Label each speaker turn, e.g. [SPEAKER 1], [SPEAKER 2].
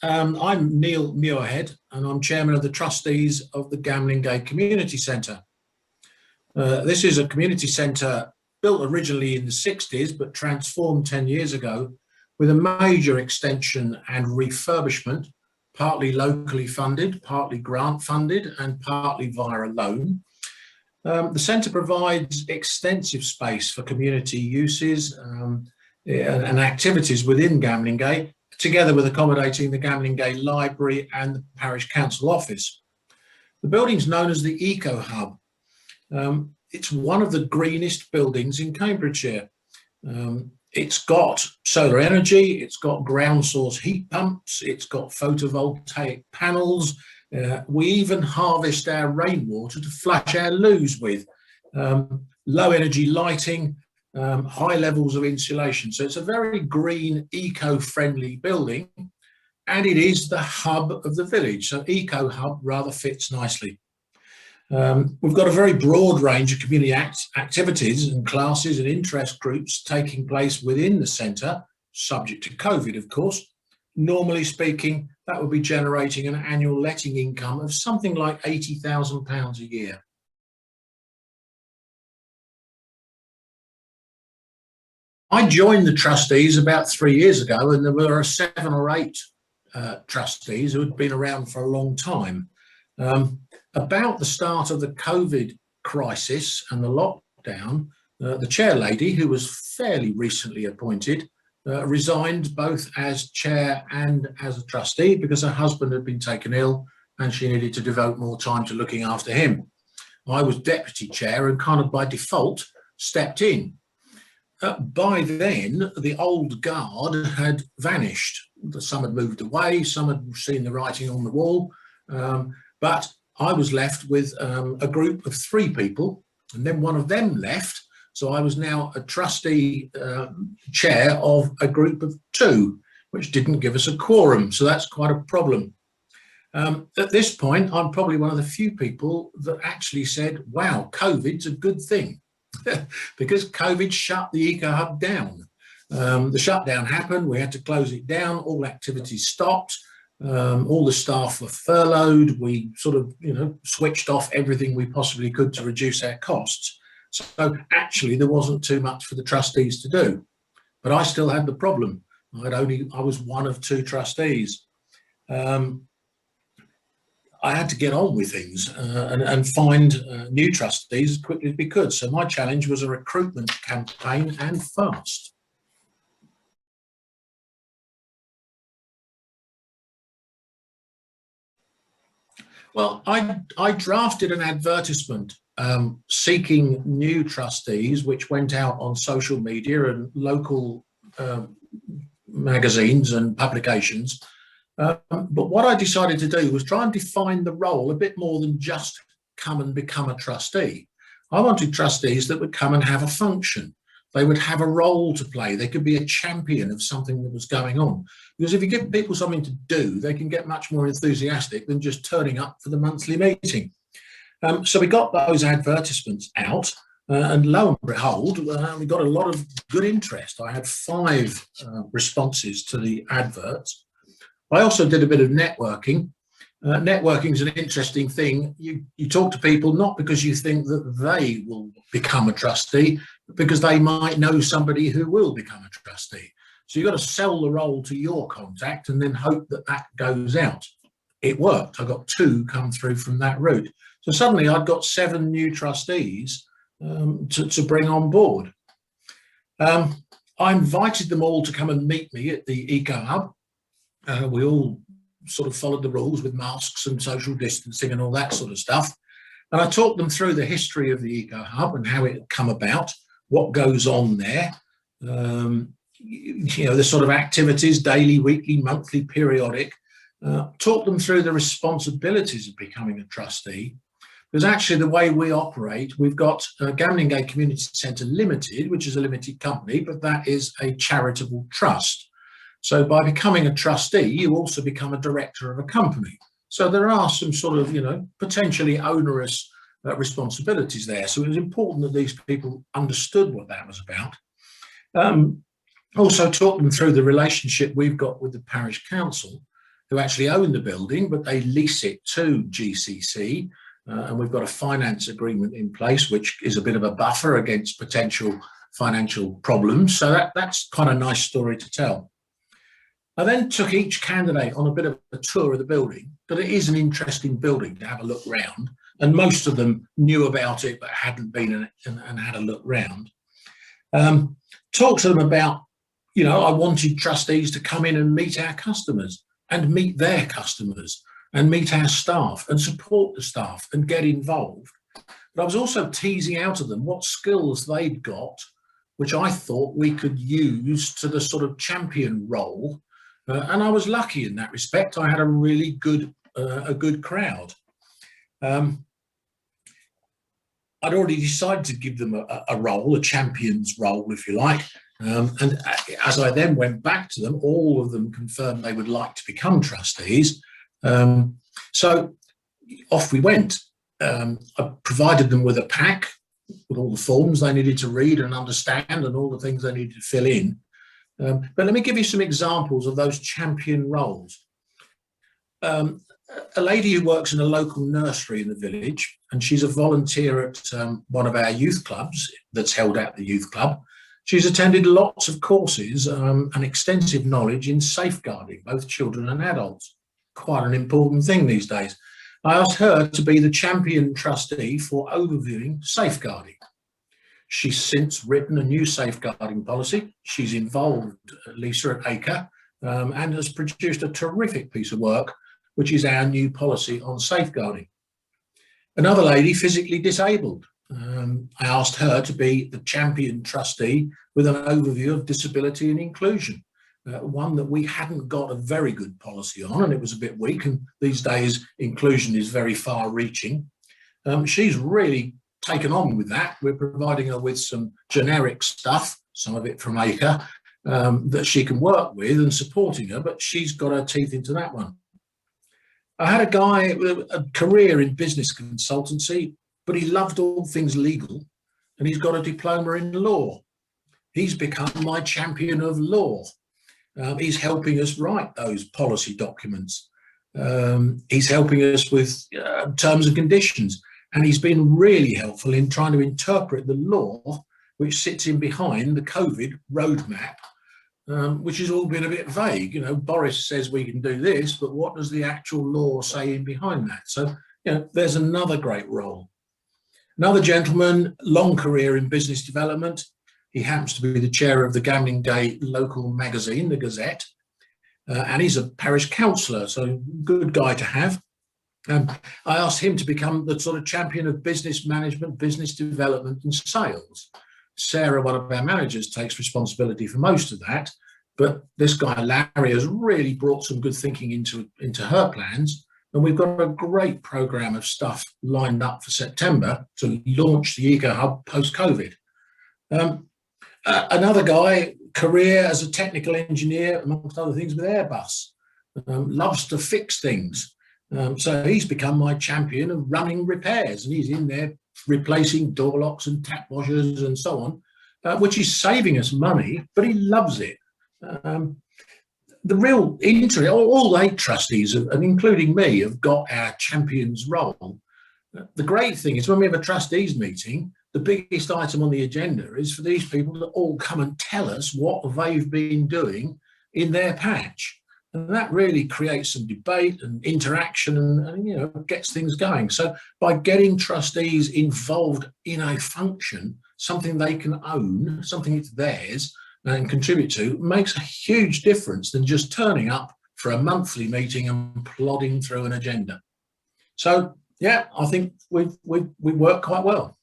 [SPEAKER 1] I'm Neil Muirhead, and I'm chairman of the trustees of the Gamlingay Community Centre. This is a community centre built originally in the 60s, but transformed 10 years ago with a major extension and refurbishment, partly locally funded, partly grant funded, and partly via a loan. The centre provides extensive space for community uses and activities within Gamlingay, together with accommodating the Gamlingay Library and the Parish Council office. The building's known as the Eco Hub. It's one of the greenest buildings in Cambridgeshire. It's got solar energy, it's got ground source heat pumps, it's got photovoltaic panels. We even harvest our rainwater to flush our loos with. Low energy lighting, high levels of insulation. So it's a very green, eco-friendly building, and it is the hub of the village. So Eco Hub rather fits nicely. We've got a very broad range of community activities and classes and interest groups taking place within the centre, subject to COVID, of course. Normally speaking, that would be generating an annual letting income of something like £80,000 a year. I joined the trustees about 3 years ago, and there were 7 or 8 trustees who had been around for a long time. About the start of the COVID crisis and the lockdown, the chair lady, who was fairly recently appointed, resigned both as chair and as a trustee because her husband had been taken ill and she needed to devote more time to looking after him. I was deputy chair and kind of by default stepped in. By then, the old guard had vanished. Some had moved away, some had seen the writing on the wall, but I was left with a group of 3 people, and then one of them left. So I was now a trustee chair of a group of 2, which didn't give us a quorum. So that's quite a problem. At this point, I'm probably one of the few people that actually said, wow, COVID's a good thing. Because COVID shut the Eco Hub down. The shutdown happened, we had to close it down, all activities stopped, all the staff were furloughed, we sort of, switched off everything we possibly could to reduce our costs. So actually there wasn't too much for the trustees to do, but I still had the problem. I was one of 2 trustees. I had to get on with things and find new trustees as quickly as we could. So my challenge was a recruitment campaign, and fast. Well, I drafted an advertisement seeking new trustees, which went out on social media and local magazines and publications. But what I decided to do was try and define the role a bit more than just come and become a trustee. I wanted trustees that would come and have a function. They would have a role to play. They could be a champion of something that was going on. Because if you give people something to do, they can get much more enthusiastic than just turning up for the monthly meeting. So we got those advertisements out, and lo and behold, we got a lot of good interest. I had 5 responses to the adverts. I also did a bit of networking. Networking is an interesting thing. You talk to people not because you think that they will become a trustee, but because they might know somebody who will become a trustee. So you've got to sell the role to your contact and then hope that that goes out. It worked. I got 2 come through from that route. So suddenly I'd got 7 new trustees to bring on board. I invited them all to come and meet me at the Eco Hub. We all sort of followed the rules with masks and social distancing and all that sort of stuff. And I talked them through the history of the Eco Hub and how it had come about, what goes on there, the sort of activities, daily, weekly, monthly, periodic. Talk them through the responsibilities of becoming a trustee. Because actually the way we operate, we've got Gamlingay Community Centre Limited, which is a limited company, but that is a charitable trust. So by becoming a trustee, you also become a director of a company. So there are some sort of, potentially onerous responsibilities there. So it was important that these people understood what that was about. Also talk them through the relationship we've got with the parish council. who actually own the building, but they lease it to GCC. And we've got a finance agreement in place, which is a bit of a buffer against potential financial problems. So that's quite a nice story to tell. I then took each candidate on a bit of a tour of the building, but it is an interesting building to have a look round. And most of them knew about it, but hadn't been in it and had a look round. Talk to them about, I wanted trustees to come in and meet our customers and meet their customers and meet our staff and support the staff and get involved. But I was also teasing out of them what skills they'd got, which I thought we could use to the sort of champion role. And I was lucky in that respect. I had a really good crowd. I'd already decided to give them a role, a champion's role, if you like. And as I then went back to them, all of them confirmed they would like to become trustees. So off we went. I provided them with a pack with all the forms they needed to read and understand and all the things they needed to fill in. But let me give you some examples of those champion roles. A lady who works in a local nursery in the village, and she's a volunteer at one of our youth clubs that's held at the youth club. She's attended lots of courses and extensive knowledge in safeguarding both children and adults. Quite an important thing these days. I asked her to be the champion trustee for overviewing safeguarding. She's since written a new safeguarding policy. She's involved Lisa at ACRE and has produced a terrific piece of work, which is our new policy on safeguarding. Another lady, physically disabled. I asked her to be the champion trustee with an overview of disability and inclusion, one that we hadn't got a very good policy on, and it was a bit weak, and these days inclusion is very far reaching. She's really taken on with that. We're providing her with some generic stuff, some of it from ACRE, that she can work with and supporting her, but she's got her teeth into that one. I had a guy with a career in business consultancy, but he loved all things legal, and he's got a diploma in law. He's become my champion of law. He's helping us write those policy documents. He's helping us with terms and conditions, and he's been really helpful in trying to interpret the law which sits in behind the COVID roadmap, which has all been a bit vague. Boris says we can do this, but what does the actual law say in behind that? So, there's another great role. Another gentleman, long career in business development. He happens to be the chair of the Gamlingay local magazine, the Gazette, and he's a parish councillor, so good guy to have. I asked him to become the sort of champion of business management, business development and sales. Sarah, one of our managers, takes responsibility for most of that, but this guy Larry has really brought some good thinking into her plans, and we've got a great programme of stuff lined up for September to launch the Eco Hub post-COVID. Another guy, career as a technical engineer, amongst other things, with Airbus, loves to fix things. So he's become my champion of running repairs, and he's in there replacing door locks and tap washers and so on, which is saving us money, but he loves it. The real interest, all 8 trustees, and including me, have got our champion's role. The great thing is when we have a trustees meeting, the biggest item on the agenda is for these people to all come and tell us what they've been doing in their patch. And that really creates some debate and interaction and gets things going. So by getting trustees involved in a function, something they can own, something that's theirs and contribute to, makes a huge difference than just turning up for a monthly meeting and plodding through an agenda. So, yeah, I think we work quite well.